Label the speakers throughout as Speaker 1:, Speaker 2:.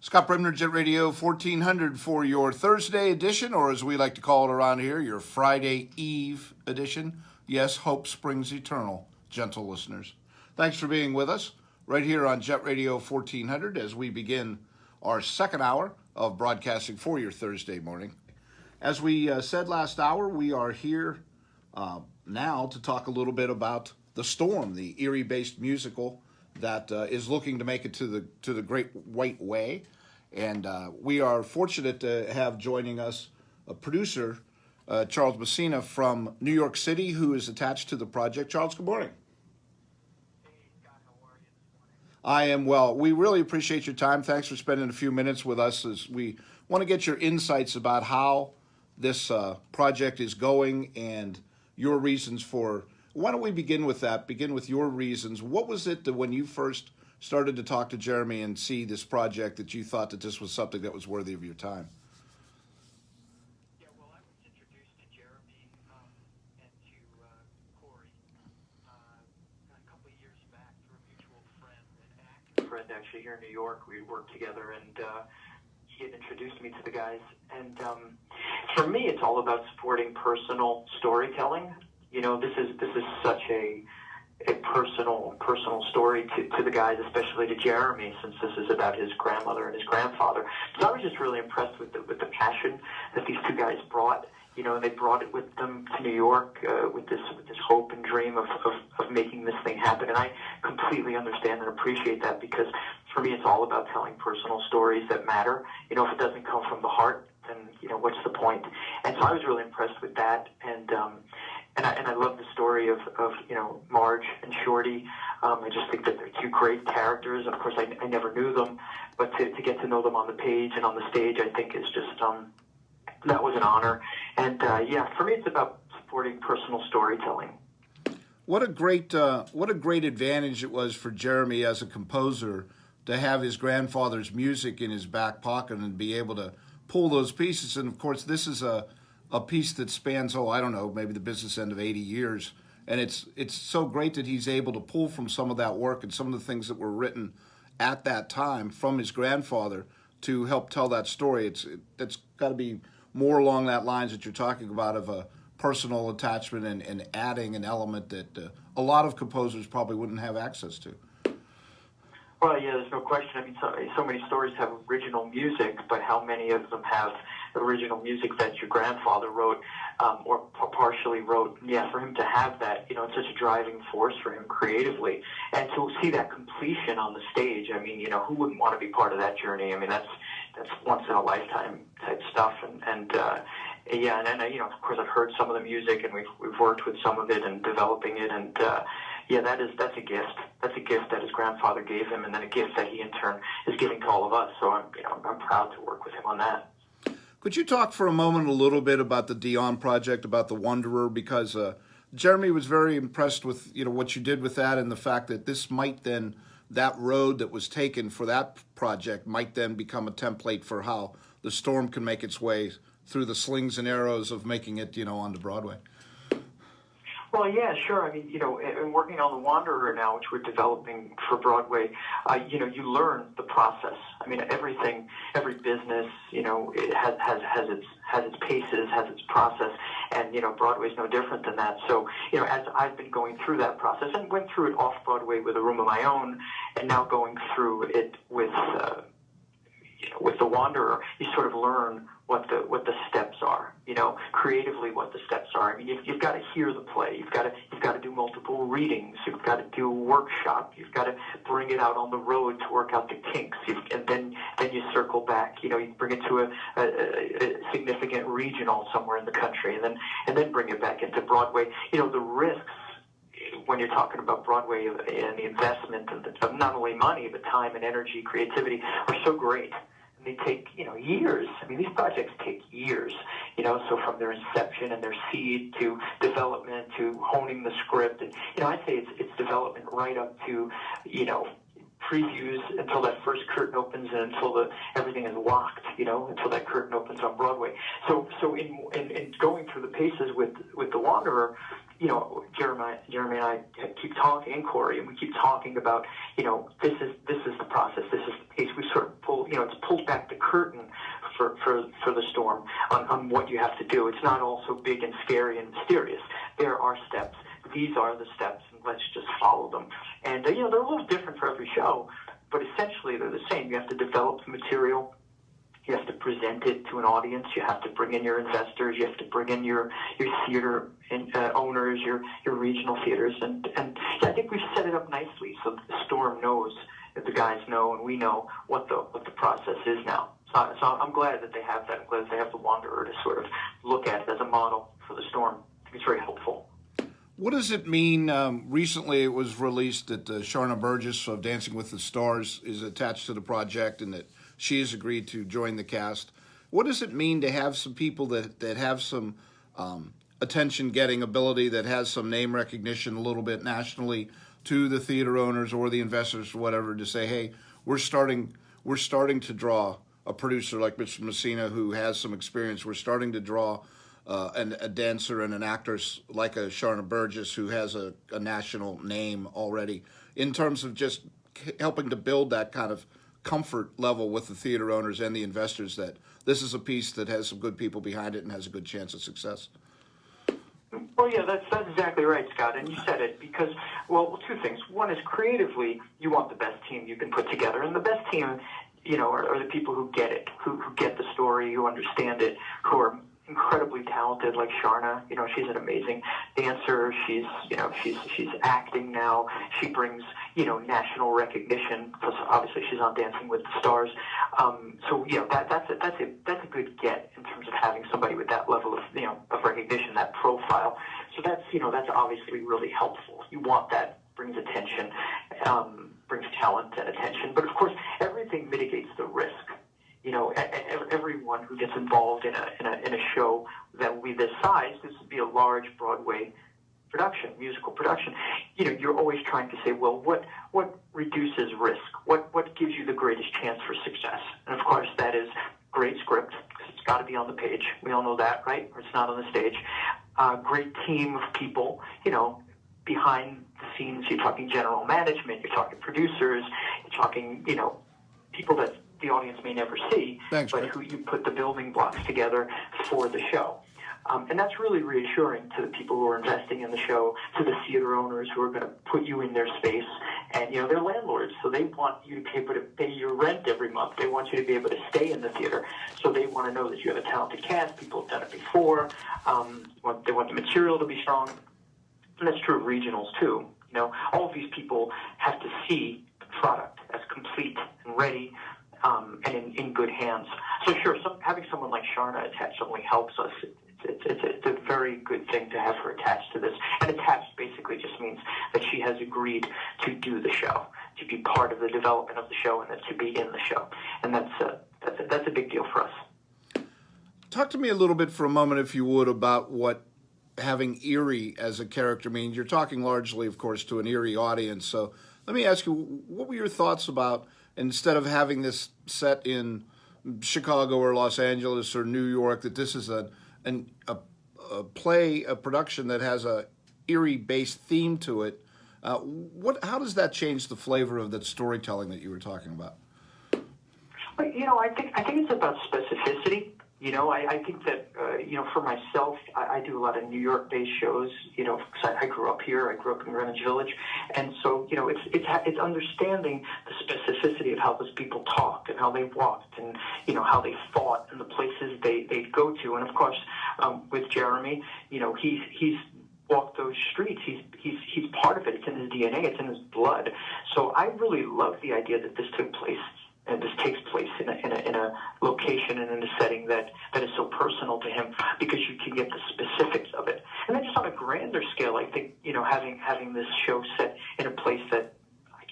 Speaker 1: Scott Bremner JET Radio 1400 for your Thursday edition, or as we like to call it around here, your Friday Eve edition. Yes, hope springs eternal, gentle listeners. Thanks for being with us right here on JET Radio 1400 as we begin our second hour of broadcasting for your Thursday morning. As we said last hour, we are here now to talk a little bit about The Storm, the Erie-based musical that is looking to make it to the Great White Way. And we are fortunate to have joining us a producer, Charles Messina from New York City, who is attached to the project. Charles, good morning.
Speaker 2: Hey, Scott, how are you this morning?
Speaker 1: I am well. We really appreciate your time. Thanks for spending a few minutes with us as we want to get your insights about how this project is going and your reasons for. Why don't we begin with that? Begin with your reasons. What was it that when you first started to talk to Jeremy and see this project that you thought that this was something that was worthy of your time?
Speaker 2: Yeah, well, I was introduced to Jeremy and to Corey a couple of years back through a mutual friend, an actor friend actually here in New York. We worked together, and he had introduced me to the guys. And for me, it's all about supporting personal storytelling. You know, this is such a personal story to the guys, especially to Jeremy, since this is about his grandmother and his grandfather. So I was just really impressed with the passion that these two guys brought. You know, and they brought it with them to New York with this hope and dream of making this thing happen. And I completely understand and appreciate that, because for me, it's all about telling personal stories that matter. You know, if it doesn't come from the heart, then, you know, what's the point? And so I was really impressed with that. And I love the story of you know, Marge and Shorty. I just think that they're two great characters. And of course, I never knew them, but to get to know them on the page and on the stage, I think is just that was an honor. And yeah, for me, it's about supporting personal storytelling.
Speaker 1: What a great advantage it was for Jeremy as a composer to have his grandfather's music in his back pocket and be able to pull those pieces. And of course, this is a piece that spans, I don't know, maybe the business end of 80 years. And it's so great that he's able to pull from some of that work and some of the things that were written at that time from his grandfather to help tell that story. It's got to be more along that lines that you're talking about, of a personal attachment and adding an element that a lot of composers probably wouldn't have access to.
Speaker 2: Well, yeah, there's no question. I mean, so many stories have original music, but how many of them have original music that your grandfather wrote or partially wrote? Yeah, for him to have that, you know, it's such a driving force for him creatively. And to see that completion on the stage, I mean, you know, who wouldn't want to be part of that journey? I mean, that's once-in-a-lifetime type stuff. And yeah, and you know, of course, I've heard some of the music, and we've worked with some of it and developing it, and yeah, that's a gift. That's a gift that his grandfather gave him, and then a gift that he in turn is giving to all of us. So I'm proud to work with him on that.
Speaker 1: Could you talk for a moment a little bit about the Dion project, about the Wanderer, because Jeremy was very impressed with, you know, what you did with that, and the fact that this might then, that road that was taken for that project might then become a template for how The Storm can make its way through the slings and arrows of making it, you know, onto Broadway.
Speaker 2: Well, yeah, sure. I mean, you know, and working on The Wanderer now, which we're developing for Broadway, you know, you learn the process. I mean, every business, you know, it has its paces, has its process, and, you know, Broadway's no different than that. So, you know, as I've been going through that process and went through it off-Broadway with a room of my own, and now going through it with The Wanderer, you sort of learn what the steps are, you know, creatively what the steps are. I mean, you've got to hear the play. You've got to do multiple readings. You've got to do a workshop. You've got to bring it out on the road to work out the kinks. And then you circle back. You know, you bring it to a significant regional somewhere in the country, and then bring it back into Broadway. You know, the risks when you're talking about Broadway and the investment of not only money but time and energy, creativity are so great. They take, you know, years. I mean, these projects take years, you know, so from their inception and their seed to development to honing the script. And, you know, I'd say it's development right up to, you know, previews until that first curtain opens and until everything is locked, you know, until that curtain opens on Broadway. So in going through the paces with The Wanderer, you know, Jeremy and I keep talking, and Corey, and we keep talking about, you know, this is the process, this is the pace. We sort of pull it's pulled back the curtain for the storm on what you have to do. It's not all so big and scary and mysterious. There are steps. These are the steps, and let's just follow them. And, they're a little different for every show, but essentially they're the same. You have to develop the material. You have to present it to an audience. You have to bring in your investors. You have to bring in your theater owners, your regional theaters. And I think we've set it up nicely so that the storm knows, that the guys know, and we know what the process is now. So I'm glad that they have that. I'm glad that they have the Wanderer to sort of look at it as a model for the storm. I think it's very helpful.
Speaker 1: What does it mean? Recently it was released that Sharna Burgess of Dancing with the Stars is attached to the project and that she has agreed to join the cast. What does it mean to have some people that have some attention-getting ability, that has some name recognition a little bit nationally, to the theater owners or the investors or whatever, to say, hey, we're starting to draw a producer like Mr. Messina who has some experience. We're starting to draw a dancer and an actress like a Sharna Burgess who has a national name already, in terms of just helping to build that kind of comfort level with the theater owners and the investors that this is a piece that has some good people behind it and has a good chance of success.
Speaker 2: Well, yeah, that's exactly right, Scott, and you said it because, well, two things. One is creatively, you want the best team you can put together, and the best team, are the people who get it, who get the story, who understand it, who are incredibly talented, like Sharna. She's an amazing dancer. She's acting now. She brings, national recognition, because obviously she's on Dancing with the Stars. That's a good get in terms of having somebody with that level of recognition, that profile. So that's obviously really helpful. You want that. Brings attention, brings talent and attention. But of course, everything mitigates the risk. Everyone who gets involved in a show that will be this size, this would be a large Broadway production, musical production. You're always trying to say, well, what reduces risk? What gives you the greatest chance for success? And of course, that is great script, because it's got to be on the page. We all know that, right? Or it's not on the stage. Great team of people, behind the scenes. You're talking general management. You're talking producers. You're talking, people that the audience may never see,
Speaker 1: Thanks,
Speaker 2: but
Speaker 1: Rick.
Speaker 2: who you put the building blocks together for the show. And that's really reassuring to the people who are investing in the show, to the theater owners who are going to put you in their space. And, they're landlords, so they want you to be able to pay your rent every month. They want you to be able to stay in the theater. So they want to know that you have a talented cast. People have done it before. They want the material to be strong. And that's true of regionals, too. All of these people have to see the product as complete and ready, and in good hands. So sure, having someone like Sharna attached only helps us. It's a very good thing to have her attached to this. And attached basically just means that she has agreed to do the show, to be part of the development of the show, and to be in the show. And that's a big deal for us.
Speaker 1: Talk to me a little bit for a moment, if you would, about what having Erie as a character means. You're talking largely, of course, to an Erie audience. So let me ask you, what were your thoughts about, instead of having this set in Chicago or Los Angeles or New York, that this is a production that has a Erie-based theme to it? How does that change the flavor of that storytelling that you were talking about?
Speaker 2: I think it's about specificity. I think that, for myself, I do a lot of New York-based shows, because I grew up here. I grew up in Greenwich Village. And so, it's understanding the specificity of how those people talked and how they walked and, how they fought and the places they'd go to. And, of course, with Jeremy, he's walked those streets. He's part of it. It's in his DNA. It's in his blood. So I really love the idea that this took place. And this takes place in a location and in a setting that is so personal to him, because you can get the specifics of it. And then just on a grander scale, I think, having this show set in a place that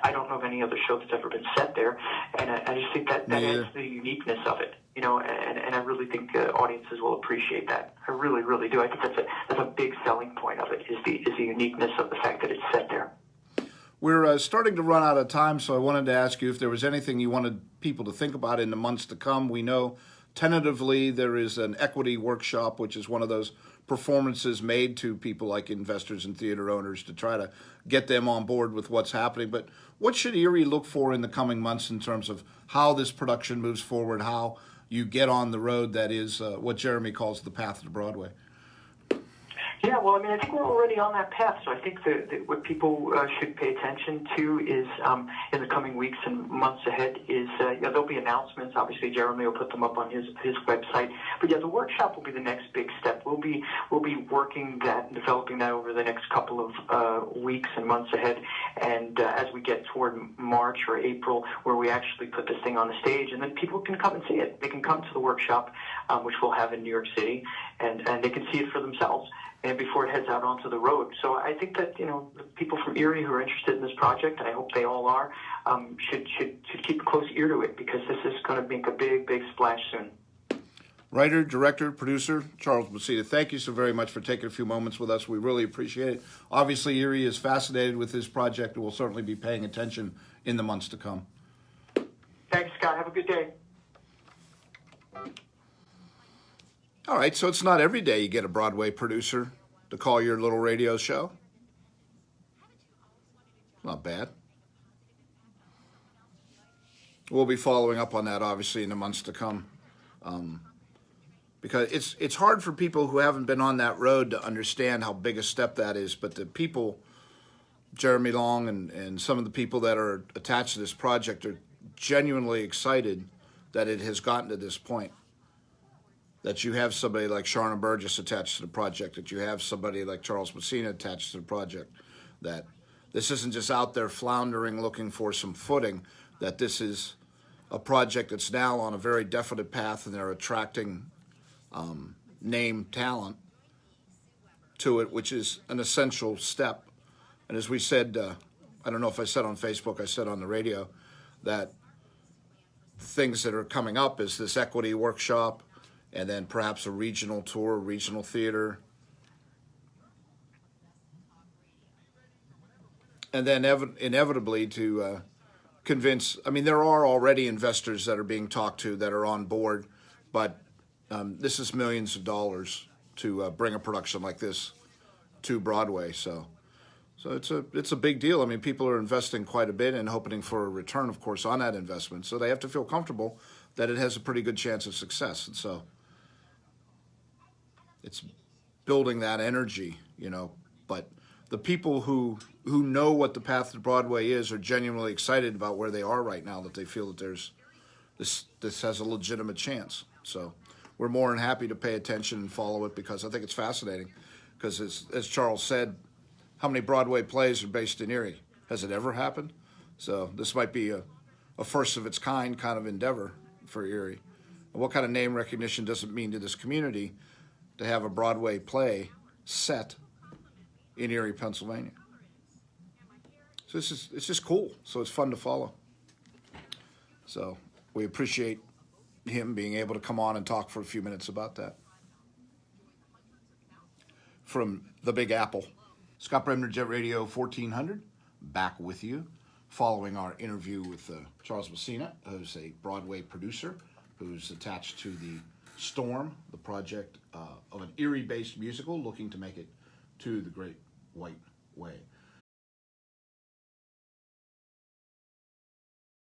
Speaker 2: I don't know of any other show that's ever been set there. And I just think that adds the uniqueness of it, and I really think audiences will appreciate that. I really, really do. I think that's a big selling point of it, is the uniqueness of the fact that it's set there.
Speaker 1: We're starting to run out of time, so I wanted to ask you if there was anything you wanted people to think about in the months to come. We know tentatively there is an equity workshop, which is one of those performances made to people like investors and theater owners to try to get them on board with what's happening. But what should Erie look for in the coming months in terms of how this production moves forward, how you get on the road that is what Jeremy calls the path to Broadway?
Speaker 2: Yeah, well, I mean, I think we're already on that path. So I think that what people should pay attention to is in the coming weeks and months ahead is there'll be announcements. Obviously, Jeremy will put them up on his website. But yeah, the workshop will be the next big step. We'll be working that and developing that over the next couple of weeks and months ahead. And as we get toward March or April, where we actually put this thing on the stage, and then people can come and see it. They can come to the workshop, which we'll have in New York City, and they can see it for themselves. And before it heads out onto the road. So I think that, the people from Erie who are interested in this project, and I hope they all are, should keep a close ear to it, because this is going to make a big, big splash soon.
Speaker 1: Writer, director, producer, Charles Messina, thank you so very much for taking a few moments with us. We really appreciate it. Obviously, Erie is fascinated with this project and will certainly be paying attention in the months to come.
Speaker 2: Thanks, Scott. Have a good day.
Speaker 1: All right, so it's not every day you get a Broadway producer to call your little radio show. Not bad. We'll be following up on that, obviously, in the months to come. Because it's hard for people who haven't been on that road to understand how big a step that is. But the people, Jeremy Long and some of the people that are attached to this project, are genuinely excited that it has gotten to this point. That you have somebody like Sharna Burgess attached to the project, that you have somebody like Charles Messina attached to the project, that this isn't just out there floundering looking for some footing, that this is a project that's now on a very definite path, and they're attracting name talent to it, which is an essential step. And as we said, I don't know if I said on Facebook, I said on the radio, that things that are coming up is this equity workshop, and then perhaps a regional tour, regional theater. And then inevitably to convince, I mean, there are already investors that are being talked to that are on board, but this is millions of dollars to bring a production like this to Broadway. So it's a big deal. I mean, people are investing quite a bit and hoping for a return, of course, on that investment. So they have to feel comfortable that it has a pretty good chance of success. And so it's building that energy, but the people who know what the path to Broadway is are genuinely excited about where they are right now, that they feel that this has a legitimate chance. So we're more than happy to pay attention and follow it, because I think it's fascinating. Because as Charles said, how many Broadway plays are based in Erie? Has it ever happened? So this might be a first of its kind of endeavor for Erie. And what kind of name recognition does it mean to this community to have a Broadway play set in Erie, Pennsylvania? So it's just cool. So it's fun to follow. So we appreciate him being able to come on and talk for a few minutes about that. From the Big Apple, Scott Bremner JET Radio 1400, back with you, following our interview with Charles Messina, who's a Broadway producer, who's attached to the Storm, the project of an Erie-based musical looking to make it to the Great White Way.